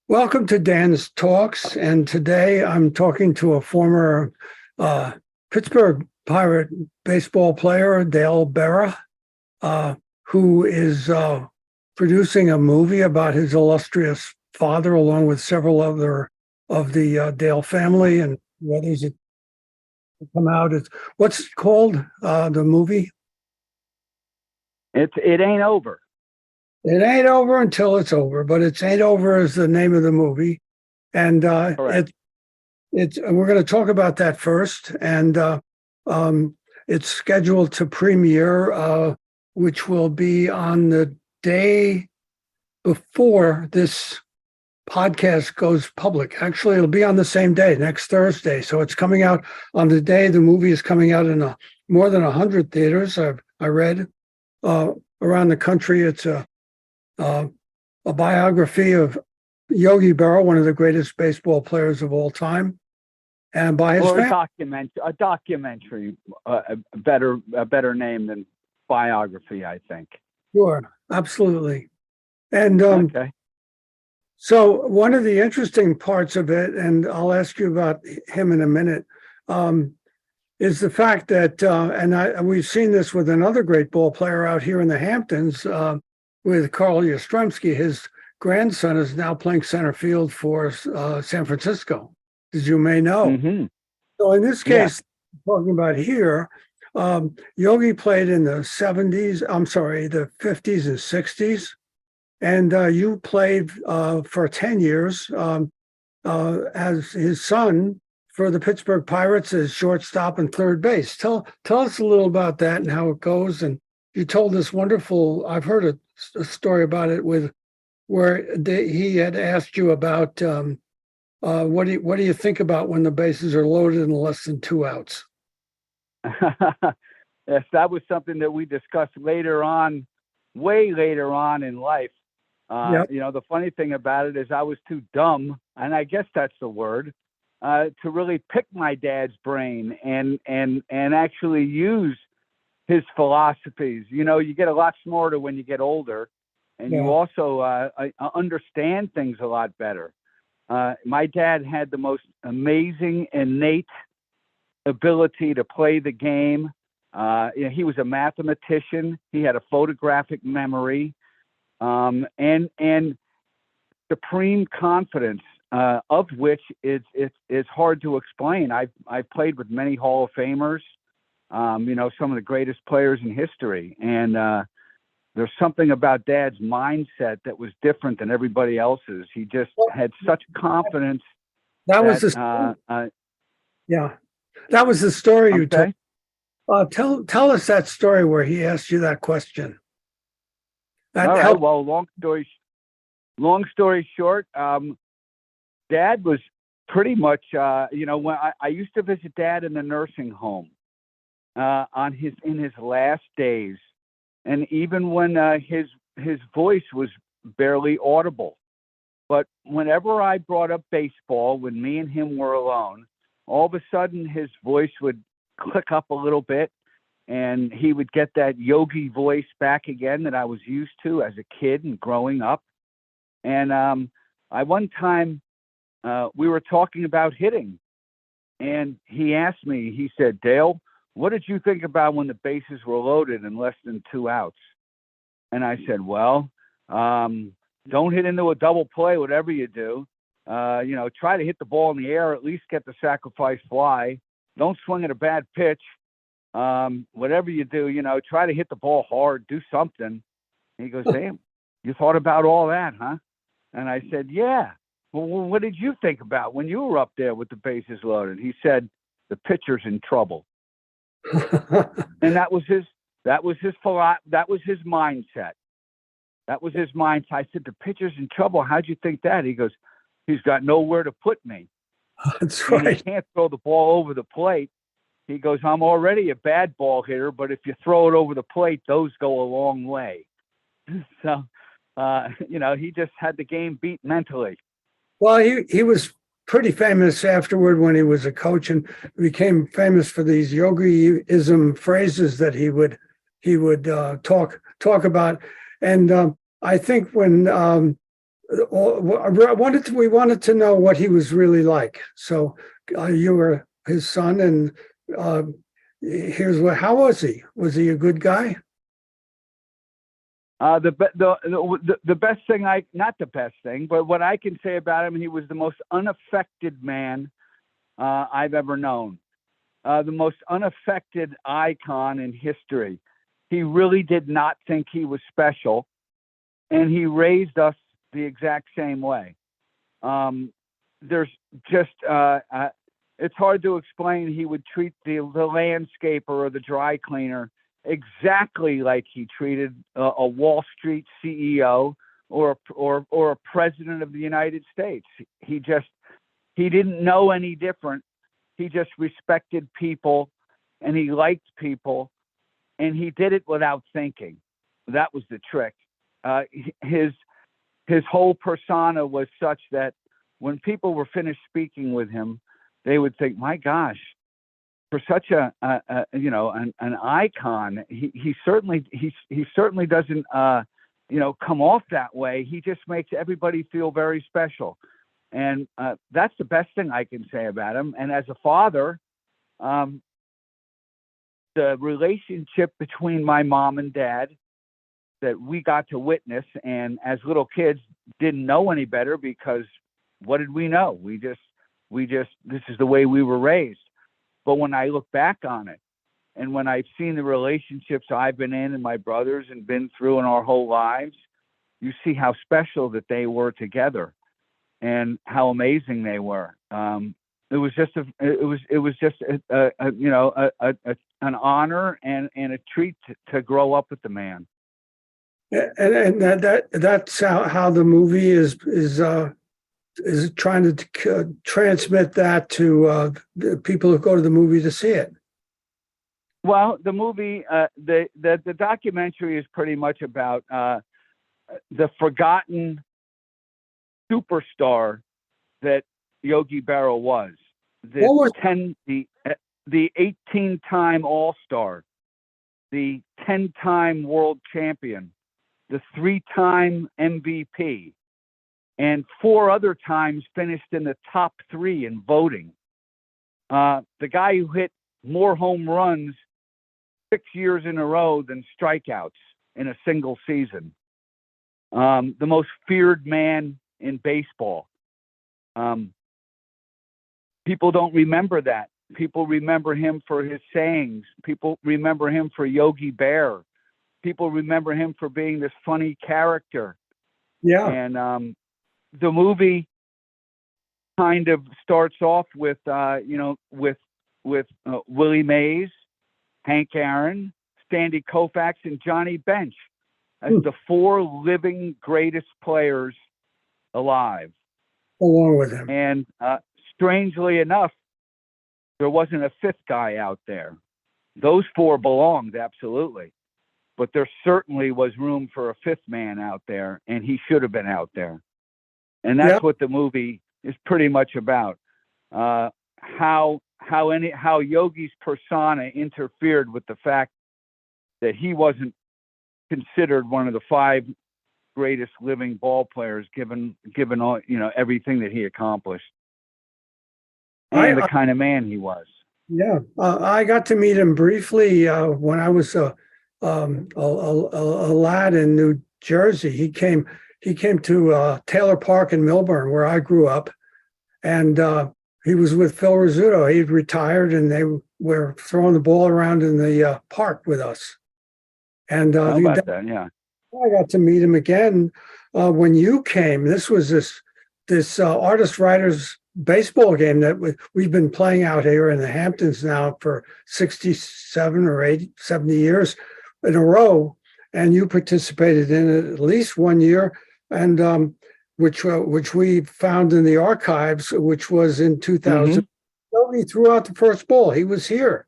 Welcome to Dan's Talks, and today I'm talking to a former uh, Pittsburgh Pirate baseball player, Dale Berra, who is producing a movie about his illustrious father, along with several other of the Dale family and others that come out. What's it called, the movie? It ain't over. It ain't over until it's over, but it's ain't over is the name of the movie, and Correct. it's we're going to talk about that first, and it's scheduled to premiere, which will be on the day before this podcast goes public. Actually, it'll be on the same day, next Thursday. So it's coming out on the day the movie is coming out in more than 100 theaters. I read around the country. It's a biography of Yogi Berra, one of the greatest baseball players of all time, and by his Or family. a documentary, a better name than biography, I think. Sure, absolutely. And Okay. so one of the interesting parts of it, and I'll ask you about him in a minute, is the fact that, we've seen this with another great ball player out here in the Hamptons, with Carl Yastrzemski. His grandson is now playing center field for San Francisco, as you may know. Mm-hmm. So in this case, talking about here, Yogi played in the 70s, the 50s and 60s. And you played for 10 years as his son for the Pittsburgh Pirates as shortstop and third base. Tell us a little about that and how it goes. And you told this wonderful, I've heard a story about it where he had asked you about what do you think about when the bases are loaded and less than 2 outs? Yes, that was something that we discussed later on, way later on in life. Yep. You know, the funny thing about it is I was too dumb, and I guess that's the word, to really pick my dad's brain and actually use his philosophies. You know, you get a lot smarter when you get older, and you also understand things a lot better. My dad had the most amazing innate ability to play the game. He was a mathematician. He had a photographic memory, and supreme confidence, of which it's hard to explain. I've played with many Hall of Famers, some of the greatest players in history, and there's something about Dad's mindset that was different than everybody else's. He just had such confidence. That was the story you told. Tell us that story where he asked you that question. All right. Well, long story short, Dad was pretty much, when I used to visit Dad in the nursing home in his last days, and even when his voice was barely audible. But whenever I brought up baseball, when me and him were alone, all of a sudden his voice would click up a little bit, and he would get that Yogi voice back again that I was used to as a kid and growing up. And one time we were talking about hitting, and he asked me, he said, "Dale, what did you think about when the bases were loaded and less than 2 outs?" And I said, "Well, don't hit into a double play, whatever you do. Try to hit the ball in the air, at least get the sacrifice fly. Don't swing at a bad pitch. Whatever you do, try to hit the ball hard, do something." He goes, "Damn, you thought about all that, huh?" And I said, "Yeah. Well, what did you think about when you were up there with the bases loaded?" He said, "The pitcher's in trouble." And that was his mindset. That was his mindset. I said, "The pitcher's in trouble. How'd you think that?" He goes, "He's got nowhere to put me." That's right. He can't throw the ball over the plate. He goes, "I'm already a bad ball hitter, but if you throw it over the plate, those go a long way." So, he just had the game beat mentally. Well, he was pretty famous afterward when he was a coach, and became famous for these yogiism phrases that he would talk about. And I think when we wanted to know what he was really like. So you were his son, and uh, here's what. How was he? Was he a good guy? The best thing not the best thing, but what I can say about him, he was the most unaffected man I've ever known. The most unaffected icon in history. He really did not think he was special, and he raised us the exact same way. There's just it's hard to explain. He would treat the landscaper or the dry cleaner exactly like he treated a Wall Street CEO or a president of the United States. He didn't know any different. He just respected people, and he liked people, and he did it without thinking. That was the trick. His whole persona was such that when people were finished speaking with him, they would think, "My gosh, for such an icon, he certainly doesn't come off that way. He just makes everybody feel very special." And that's the best thing I can say about him. And as a father, the relationship between my mom and dad that we got to witness, and as little kids didn't know any better, because what did we know? We just this is the way we were raised. But when I look back on it, and when I've seen the relationships I've been in and my brothers and been through in our whole lives, you see how special that they were together and how amazing they were. It was just an honor and a treat to grow up with the man. And that's how the movie is trying to transmit that to the people who go to the movie to see it. Well, the movie, the documentary is pretty much about the forgotten superstar that Yogi Berra was. The 18-time All-Star, the 10-time world champion, the 3-time MVP, and 4 other times finished in the top 3 in voting. The guy who hit more home runs 6 years in a row than strikeouts in a single season. The most feared man in baseball. People don't remember that. People remember him for his sayings. People remember him for Yogi Berra. People remember him for being this funny character. Yeah. And the movie kind of starts off with Willie Mays, Hank Aaron, Sandy Koufax, and Johnny Bench as the 4 living greatest players alive. Along with him. And strangely enough, there wasn't a 5th guy out there. Those 4 belonged, absolutely. But there certainly was room for a 5th man out there, and he should have been out there. And that's what the movie is pretty much about. How Yogi's persona interfered with the fact that he wasn't considered one of the 5 greatest living ball players, given all, everything that he accomplished and the kind of man he was. Yeah, I got to meet him briefly when I was a lad in New Jersey. He came to Taylor Park in Millburn, where I grew up, and he was with Phil Rizzuto. He'd retired, and they were throwing the ball around in the park with us. And How about that? Yeah, I got to meet him again when you came. This was this artist writers baseball game that we've been playing out here in the Hamptons now for 67 or 70 years in a row, and you participated in it at least one year, and which we found in the archives, which was in 2000. He threw out the first ball. He was here,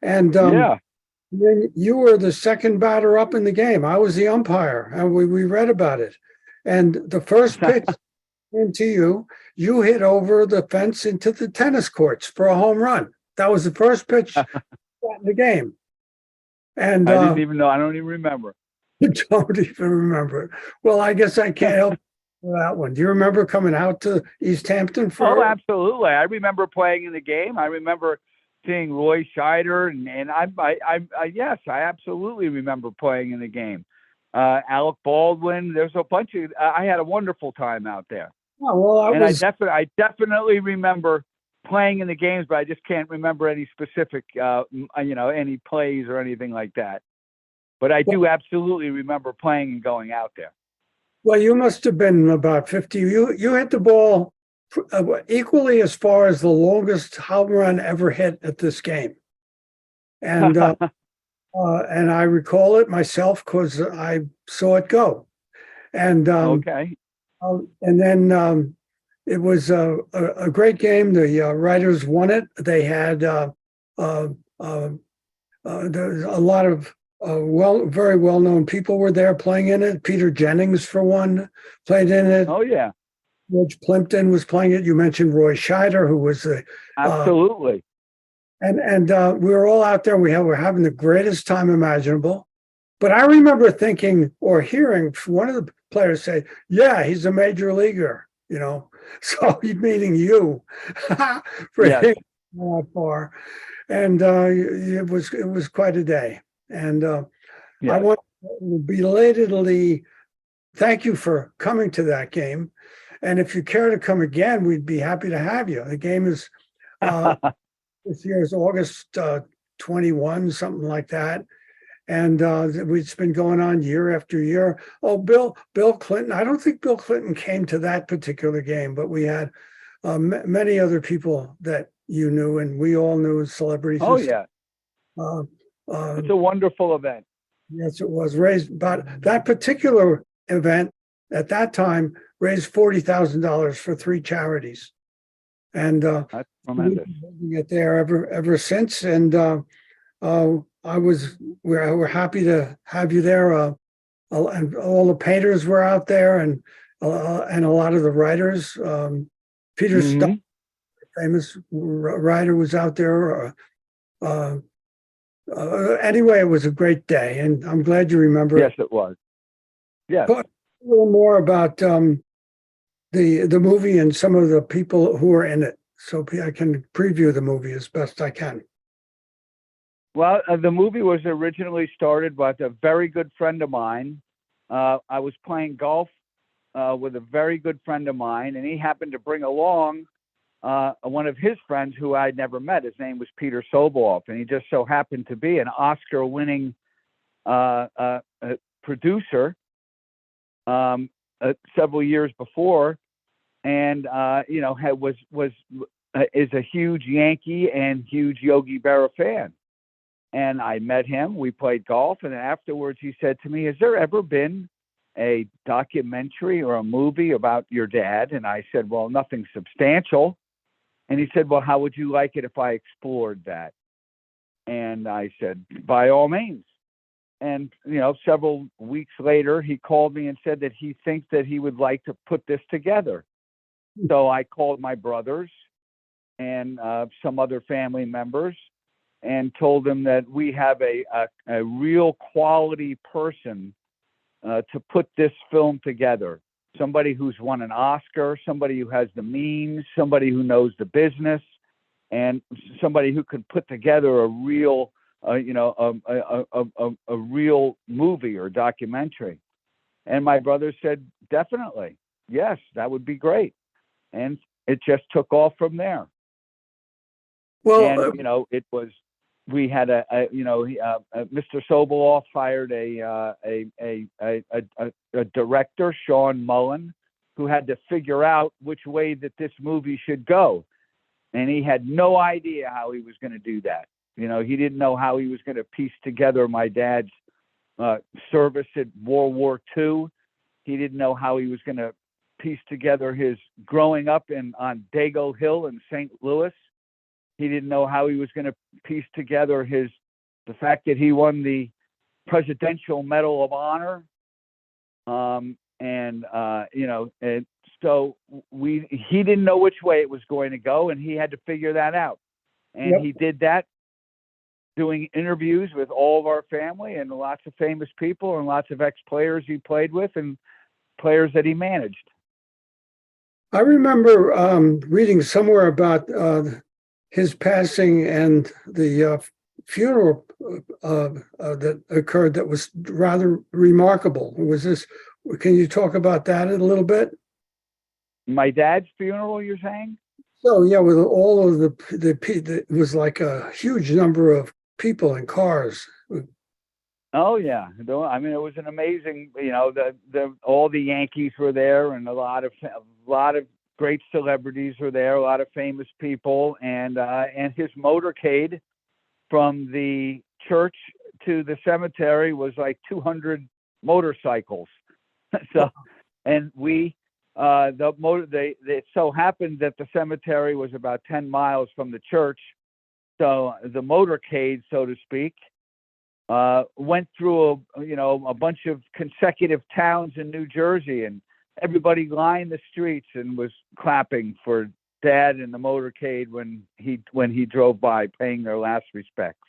and then you were the second batter up in the game. I was the umpire, and we read about it. And the first pitch into you hit over the fence into the tennis courts for a home run. That was the first pitch in the game. And I don't even remember. You don't even remember it. Well, I guess I can't help that one. Do you remember coming out to East Hampton Oh, for? absolutely. I remember playing in the game. I remember seeing Roy Scheider, and yes, I absolutely remember playing in the game. Alec Baldwin. There's a bunch of. I had a wonderful time out there, Oh, well, and I definitely remember playing in the games, but I just can't remember any specific, any plays or anything like that. But I do absolutely remember playing and going out there. well, you must have been about 50. You hit the ball equally as far as the longest home run ever hit at this game. And and I recall it myself because I saw it go. And Okay. and then it was a great game. The writers won it. They had uh, uh, there's a lot of very well known people were there playing in it. Peter Jennings, for one, played in it. Oh yeah. George Plimpton was playing it. You mentioned Roy Scheider, who was the absolutely. And we were all out there. We were having the greatest time imaginable. But I remember thinking or hearing one of the players say, "Yeah, he's a major leaguer." So he's meeting you for Yes. that far, and it was quite a day. And Yes. I want to belatedly thank you for coming to that game. And if you care to come again, we'd be happy to have you. The game is this year is August 21, something like that. And it's been going on year after year. Oh, Bill Clinton. I don't think Bill Clinton came to that particular game, but we had many other people that you knew, and we all knew as celebrities. Oh yeah, it's a wonderful event. Yes, it was raised, but that particular event at that time raised $40,000 for 3 charities, and that's tremendous. We've been holding it there ever since. And we're happy to have you there. And all the painters were out there, and a lot of the writers. Peter Stuck, famous writer, was out there. Anyway, it was a great day, and I'm glad you remember. Yes, it was. Yes. Talk a little more about the movie and some of the people who are in it, so I can preview the movie as best I can. Well, the movie was originally started by a very good friend of mine. I was playing golf with a very good friend of mine, and he happened to bring along one of his friends who I'd never met. His name was Peter Soboloff, and he just so happened to be an Oscar-winning producer several years before, and is a huge Yankee and huge Yogi Berra fan. And I met him. We played golf, and afterwards he said to me, "Has there ever been a documentary or a movie about your dad?" And I said, "Well, nothing substantial." And he said, "Well, how would you like it if I explored that?" And I said, "By all means." And, several weeks later, he called me and said that he thinks that he would like to put this together. So I called my brothers and some other family members and told them that we have a real quality person to put this film together. Somebody who's won an Oscar, somebody who has the means, somebody who knows the business, and somebody who can put together a real, a real movie or documentary. And my brother said, "Definitely, yes, that would be great." And it just took off from there. Well, and it was. We had Mr. Soboloff hired a director, Sean Mullen, who had to figure out which way that this movie should go, and he had no idea how he was going to do that. He didn't know how he was going to piece together my dad's service at World War II. He didn't know how he was going to piece together his growing up on Dago Hill in St. Louis. He didn't know how he was going to piece together the fact that he won the Presidential Medal of Honor. And so he didn't know which way it was going to go, and he had to figure that out. And He did that doing interviews with all of our family and lots of famous people and lots of ex-players he played with and players that he managed. I remember reading somewhere about his passing and the funeral that occurred that was rather remarkable. Was this? Can you talk about that a little bit? My dad's funeral, you're saying? So yeah, with all of it was like a huge number of people and cars. Oh yeah, I mean it was an amazing. All the Yankees were there, and a lot of great celebrities were there, a lot of famous people, and his motorcade from the church to the cemetery was like 200 motorcycles. So, and it so happened that the cemetery was about 10 miles from the church. So the motorcade, so to speak, went through a bunch of consecutive towns in New Jersey, and everybody lined the streets and was clapping for Dad in the motorcade when he drove by, paying their last respects.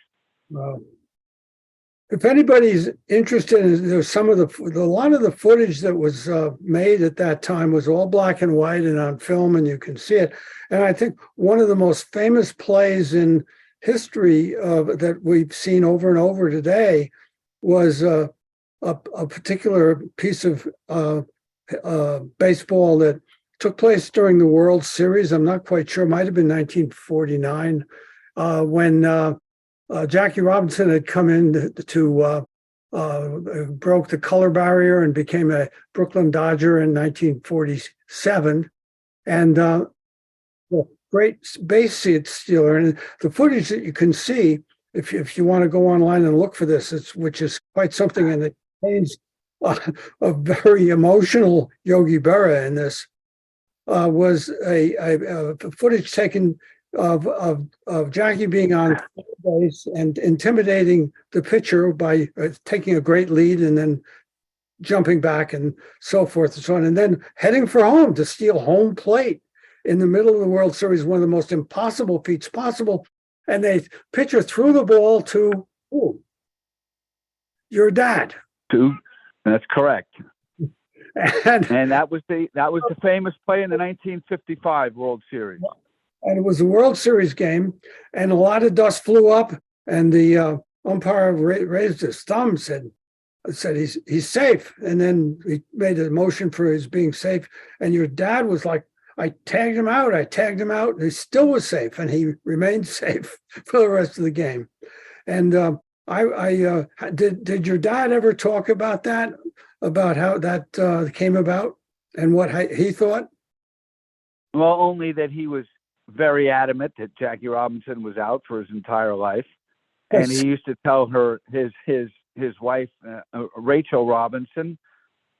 If anybody's interested in, there's a lot of the footage that was made at that time was all black and white and on film, and you can see it. And I think one of the most famous plays in history that we've seen over and over today was a particular piece of baseball that took place during the World Series. I'm not quite sure. It might have been 1949 when Jackie Robinson had come in to broke the color barrier and became a Brooklyn Dodger in 1947. And great base stealer. And the footage that you can see, if you want to go online and look for this, which is quite something, and it contains a very emotional Yogi Berra in this, was a footage taken of Jackie being on base and intimidating the pitcher by taking a great lead and then jumping back and so forth and so on, and then heading for home to steal home plate in the middle of the World Series, one of the most impossible feats possible. And the pitcher threw the ball to your dad. That's correct. And that was the famous play in the 1955 World Series. And it was a World Series game, and a lot of dust flew up, and the umpire raised his thumb, said he's safe, and then he made a motion for his being safe. And your dad was like, I tagged him out, and he still was safe, and he remained safe for the rest of the game. And did your dad ever talk about that, about how that came about and what he thought? Well, only that he was very adamant that Jackie Robinson was out for his entire life. And he used to tell her, his wife, Rachel Robinson,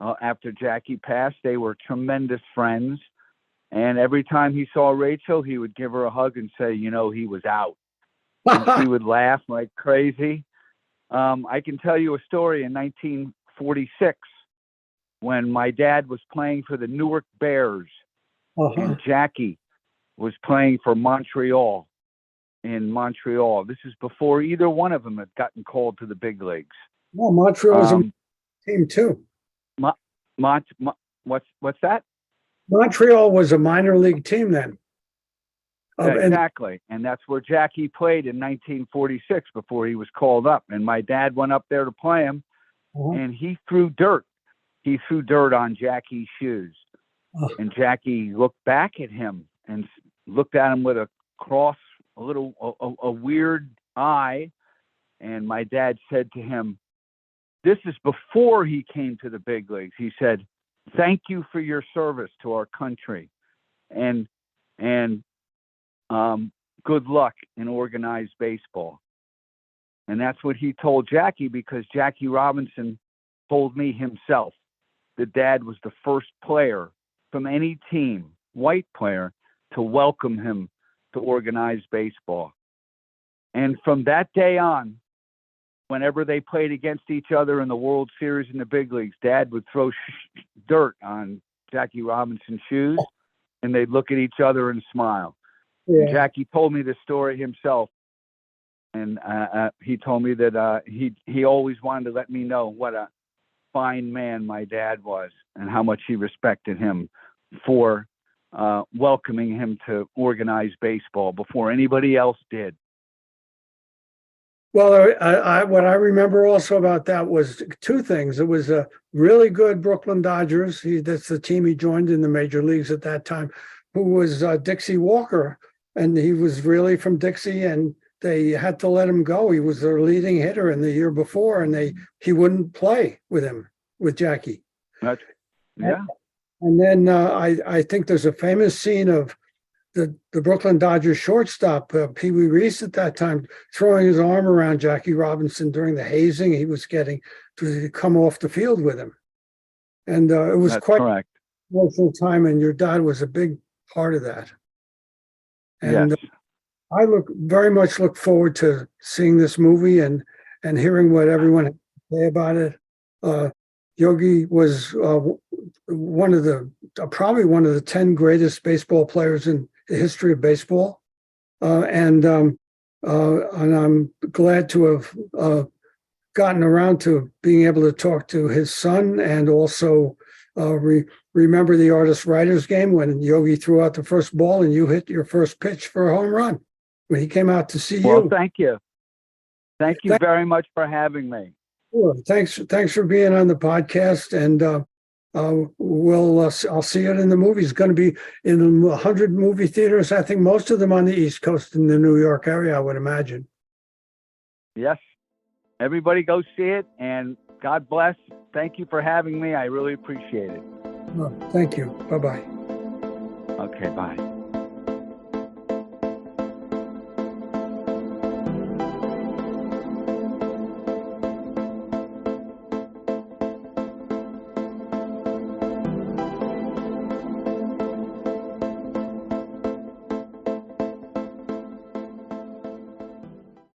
after Jackie passed, they were tremendous friends. And every time he saw Rachel, he would give her a hug and say, he was out. And she would laugh like crazy. I can tell you a story in 1946 when my dad was playing for the Newark Bears and Jackie was playing for Montreal in Montreal. This is before either one of them had gotten called to the big leagues. Well, Montreal was a team too. What's that? Montreal was a minor league team then. Exactly. And that's where Jackie played in 1946 before he was called up. And my dad went up there to play him, and he threw dirt. He threw dirt on Jackie's shoes. And Jackie looked back at him and looked at him with a weird eye. And my dad said to him, this is before he came to the big leagues. He said, thank you for your service to our country. And good luck in organized baseball. And that's what he told Jackie, because Jackie Robinson told me himself that Dad was the first player from any team, white player, to welcome him to organized baseball. And from that day on, whenever they played against each other in the World Series in the big leagues, Dad would throw dirt on Jackie Robinson's shoes, and they'd look at each other and smile. Yeah. And Jackie told me this story himself, and he told me that he always wanted to let me know what a fine man my dad was and how much he respected him for welcoming him to organize baseball before anybody else did. Well, what I remember also about that was two things. It was a really good Brooklyn Dodgers. That's the team he joined in the major leagues at that time, who was Dixie Walker. And he was really from Dixie, and they had to let him go. He was their leading hitter in the year before, and he wouldn't play with Jackie. Yeah. And then I think there's a famous scene of the Brooklyn Dodgers shortstop, Pee Wee Reese at that time, throwing his arm around Jackie Robinson during the hazing he was getting to come off the field with him. And it was quite an emotional time, and your dad was a big part of that. And yes. I very much look forward to seeing this movie and hearing what everyone has to say about it. Yogi was probably one of the 10 greatest baseball players in the history of baseball, and I'm glad to have gotten around to being able to talk to his son, and also remember the artist-writers game when Yogi threw out the first ball and you hit your first pitch for a home run when he came out to see you. Well, thank you. Thank you very much for having me. Sure. Thanks for being on the podcast, and I'll see it in the movie. It's going to be in 100 movie theaters. I think most of them on the East Coast in the New York area, I would imagine. Yes. Everybody go see it, and God bless. Thank you for having me. I really appreciate it. Thank you. Bye-bye. Okay, bye.